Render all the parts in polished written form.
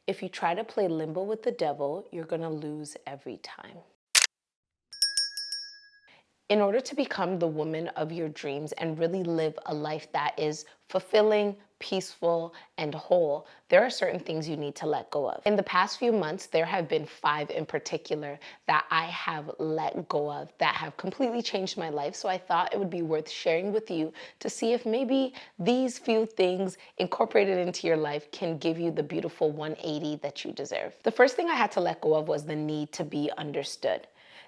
If you try to play limbo with the devil, you're gonna lose every time. In order to become the woman of your dreams and really live a life that is fulfilling, peaceful, and whole, there are certain things you need to let go of. In the past few months, there have been 5 in particular that I have let go of that have completely changed my life. So I thought it would be worth sharing with you to see if maybe these few things incorporated into your life can give you the beautiful 180 that you deserve. The first thing I had to let go of was the need to be understood.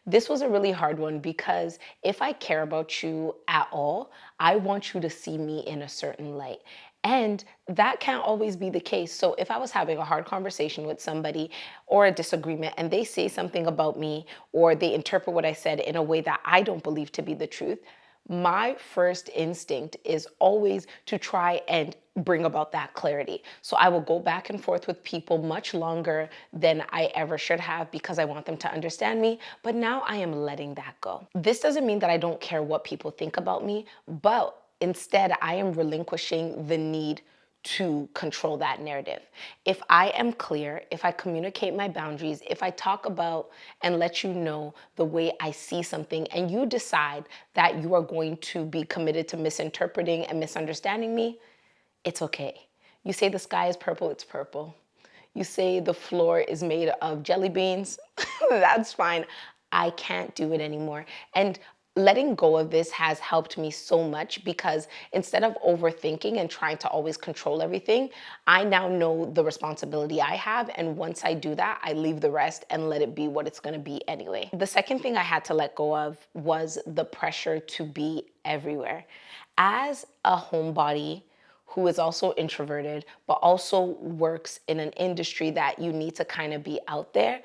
This was a really hard one because if I care about you at all, I want you to see me in a certain light. And that can't always be the case. So if I was having a hard conversation with somebody or a disagreement and they say something about me or they interpret what I said in a way that I don't believe to be the truth, my first instinct is always to try and bring about that clarity. So I will go back and forth with people much longer than I ever should have because I want them to understand me. But now I am letting that go. This doesn't mean that I don't care what people think about me, but instead I am relinquishing the need to control that narrative. If I am clear, if I communicate my boundaries, if I talk about and let you know the way I see something, and you decide that you are going to be committed to misinterpreting and misunderstanding me, it's okay. You say the sky is purple, it's purple. You say the floor is made of jelly beans, that's fine. I can't do it anymore. And letting go of this has helped me so much because instead of overthinking and trying to always control everything, I now know the responsibility I have. And once I do that, I leave the rest and let it be what it's gonna be anyway. The second thing I had to let go of was the pressure to be everywhere. As a homebody, who is also introverted, but also works in an industry that you need to kind of be out there,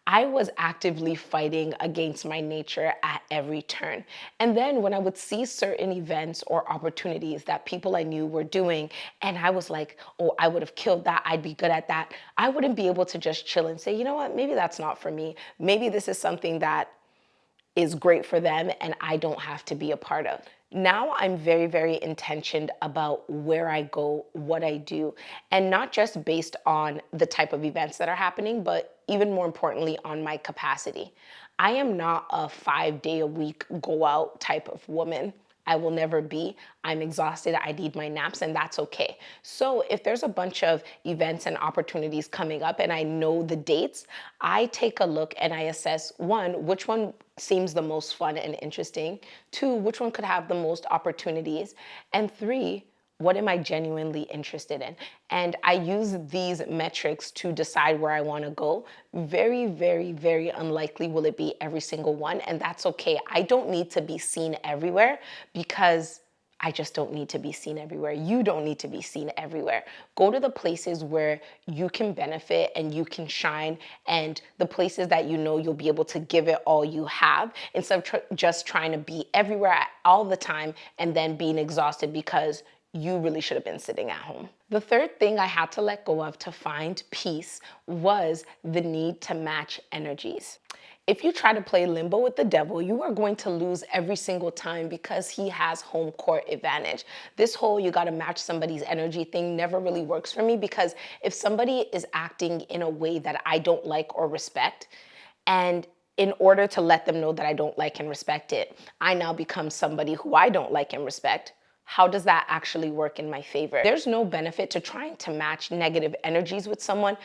I was actively fighting against my nature at every turn. And then when I would see certain events or opportunities that people I knew were doing, and I was like, oh, I would have killed that, I'd be good at that, I wouldn't be able to just chill and say, you know what, maybe that's not for me. Maybe this is something that is great for them and I don't have to be a part of. Now I'm very, very intentioned about where I go, what I do, and not just based on the type of events that are happening, but even more importantly, on my capacity. I am not a 5-day-a-week go out type of woman. I will never be. I'm exhausted. I need my naps, and that's okay. So if there's a bunch of events and opportunities coming up and I know the dates, I take a look and I assess, one, which one seems the most fun and interesting, two, which one could have the most opportunities, and three, what am I genuinely interested in? And I use these metrics to decide where I want to go. Very, very, very unlikely will it be every single one, and that's okay. I don't need to be seen everywhere because I just don't need to be seen everywhere. You don't need to be seen everywhere. Go to the places where you can benefit and you can shine, and the places that you know you'll be able to give it all you have instead of just trying to be everywhere all the time and then being exhausted because you really should have been sitting at home. The third thing I had to let go of to find peace was the need to match energies. If you try to play limbo with the devil, you are going to lose every single time because he has home court advantage. This whole you got to match somebody's energy thing never really works for me because if somebody is acting in a way that I don't like or respect, and in order to let them know that I don't like and respect it, I now become somebody who I don't like and respect, how does that actually work in my favor? There's no benefit to trying to match negative energies with someone,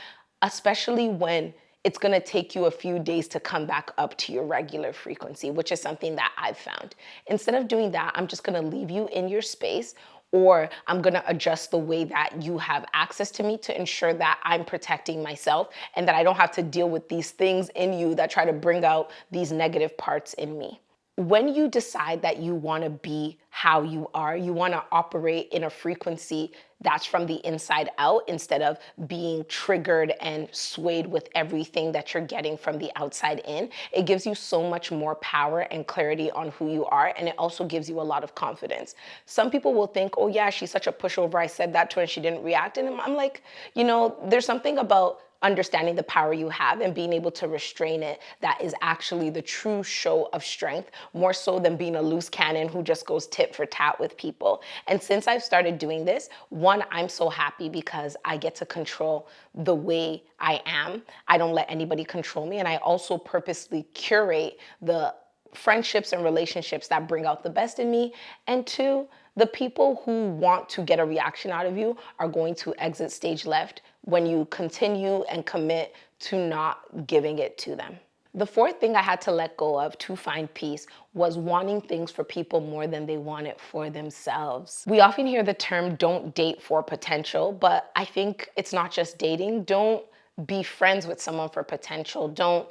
especially when it's gonna take you a few days to come back up to your regular frequency, which is something that I've found. Instead of doing that, I'm just gonna leave you in your space, or I'm gonna adjust the way that you have access to me to ensure that I'm protecting myself and that I don't have to deal with these things in you that try to bring out these negative parts in me. When you decide that you want to be how you are, you want to operate in a frequency that's from the inside out instead of being triggered and swayed with everything that you're getting from the outside in, it gives you so much more power and clarity on who you are. And it also gives you a lot of confidence. Some people will think, oh yeah, she's such a pushover. I said that to her and she didn't react. And I'm like, there's something about understanding the power you have and being able to restrain it, that is actually the true show of strength, more so than being a loose cannon who just goes tit for tat with people. And since I've started doing this, one, I'm so happy because I get to control the way I am. I don't let anybody control me. And I also purposely curate the friendships and relationships that bring out the best in me. And two, the people who want to get a reaction out of you are going to exit stage left when you continue and commit to not giving it to them. The fourth thing I had to let go of to find peace was wanting things for people more than they want it for themselves. We often hear the term don't date for potential, but I think it's not just dating. Don't be friends with someone for potential. Don't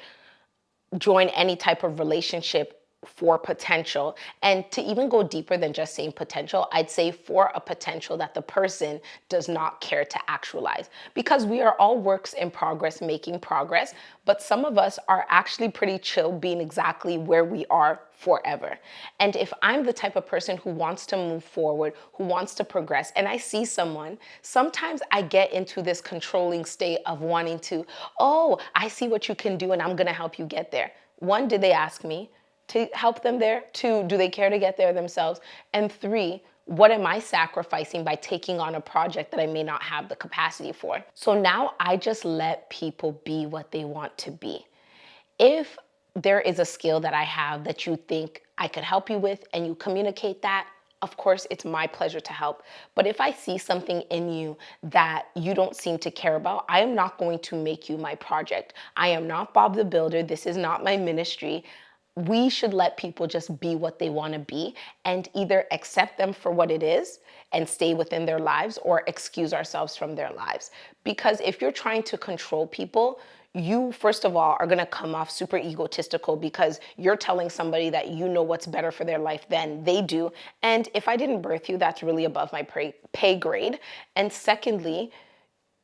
join any type of relationship for potential. And to even go deeper than just saying potential, I'd say for a potential that the person does not care to actualize. Because we are all works in progress, making progress, but some of us are actually pretty chill being exactly where we are forever. And if I'm the type of person who wants to move forward, who wants to progress, and I see someone, sometimes I get into this controlling state of wanting to, oh, I see what you can do and I'm gonna help you get there. One, did they ask me to help them there? Two, do they care to get there themselves? And three, what am I sacrificing by taking on a project that I may not have the capacity for? So now I just let people be what they want to be. If there is a skill that I have that you think I could help you with and you communicate that, of course, it's my pleasure to help. But if I see something in you that you don't seem to care about, I am not going to make you my project. I am not Bob the Builder. This is not my ministry. We should let people just be what they want to be and either accept them for what it is and stay within their lives or excuse ourselves from their lives. Because if you're trying to control people, you, first of all, are going to come off super egotistical because you're telling somebody that you know what's better for their life than they do. And if I didn't birth you, that's really above my pay grade. And secondly,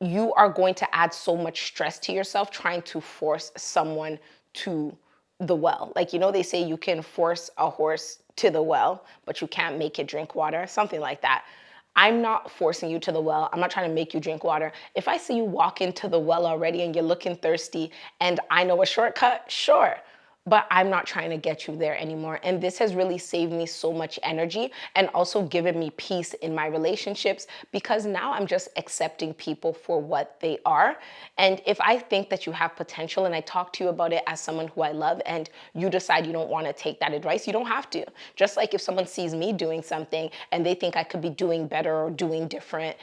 you are going to add so much stress to yourself trying to force someone to the well. Like, you know, they say you can force a horse to the well, but you can't make it drink water, something like that. I'm not forcing you to the well. I'm not trying to make you drink water. If I see you walk into the well already and you're looking thirsty and I know a shortcut, sure. But I'm not trying to get you there anymore. And this has really saved me so much energy and also given me peace in my relationships because now I'm just accepting people for what they are. And if I think that you have potential and I talk to you about it as someone who I love and you decide you don't want to take that advice, you don't have to. Just like if someone sees me doing something and they think I could be doing better or doing different,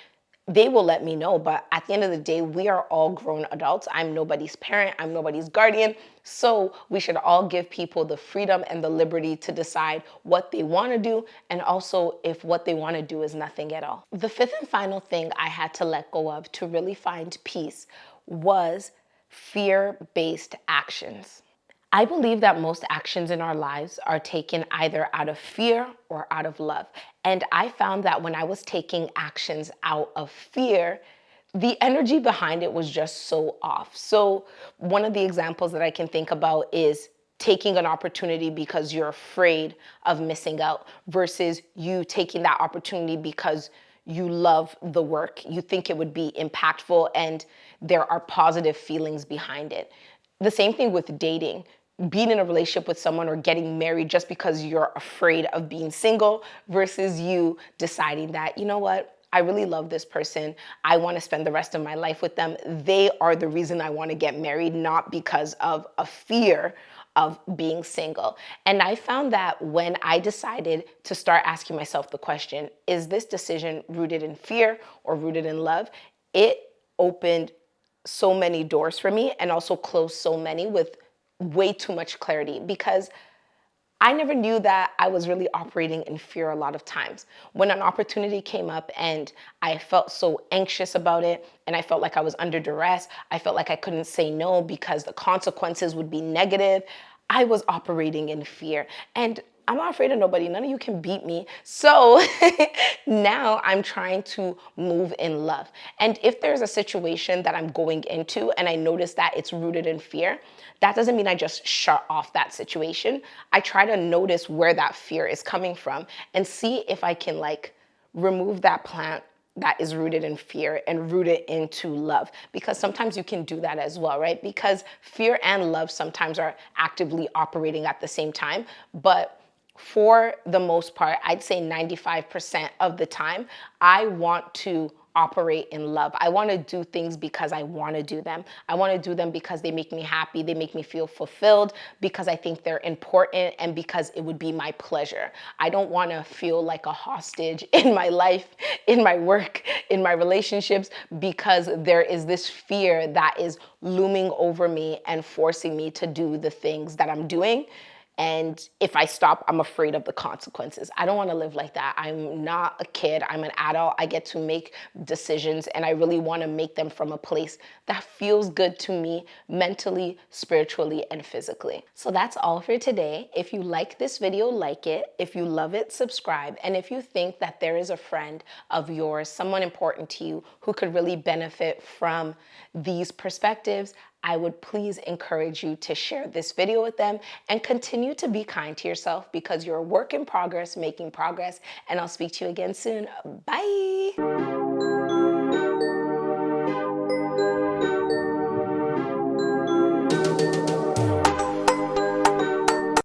they will let me know. But at the end of the day, we are all grown adults. I'm nobody's parent. I'm nobody's guardian. So we should all give people the freedom and the liberty to decide what they want to do. And also if what they want to do is nothing at all. The fifth and final thing I had to let go of to really find peace was fear-based actions. I believe that most actions in our lives are taken either out of fear or out of love. And I found that when I was taking actions out of fear, the energy behind it was just so off. So one of the examples that I can think about is taking an opportunity because you're afraid of missing out versus you taking that opportunity because you love the work, you think it would be impactful, and there are positive feelings behind it. The same thing with dating. Being in a relationship with someone or getting married just because you're afraid of being single versus you deciding that, you know what, I really love this person. I want to spend the rest of my life with them. They are the reason I want to get married, not because of a fear of being single. And I found that when I decided to start asking myself the question, is this decision rooted in fear or rooted in love? It opened so many doors for me and also closed so many with way too much clarity because I never knew that I was really operating in fear a lot of times. When an opportunity came up and I felt so anxious about it and I felt like I was under duress, I felt like I couldn't say no because the consequences would be negative, I was operating in fear. And I'm not afraid of nobody. None of you can beat me. So now I'm trying to move in love. And if there's a situation that I'm going into and I notice that it's rooted in fear, that doesn't mean I just shut off that situation. I try to notice where that fear is coming from and see if I can remove that plant that is rooted in fear and rooted into love, because sometimes you can do that as well, right? Because fear and love sometimes are actively operating at the same time. But for the most part, I'd say 95% of the time, I want to operate in love. I want to do things because I want to do them. I want to do them because they make me happy, they make me feel fulfilled, because I think they're important, and because it would be my pleasure. I don't want to feel like a hostage in my life, in my work, in my relationships, because there is this fear that is looming over me and forcing me to do the things that I'm doing. And if I stop, I'm afraid of the consequences. I don't want to live like that. I'm not a kid. I'm an adult. I get to make decisions, and I really want to make them from a place that feels good to me mentally, spiritually, and physically. So that's all for today. If you like this video, like it. If you love it, subscribe. And if you think that there is a friend of yours, someone important to you, who could really benefit from these perspectives, I would please encourage you to share this video with them, and continue to be kind to yourself, because you're a work in progress, making progress. And I'll speak to you again soon. Bye.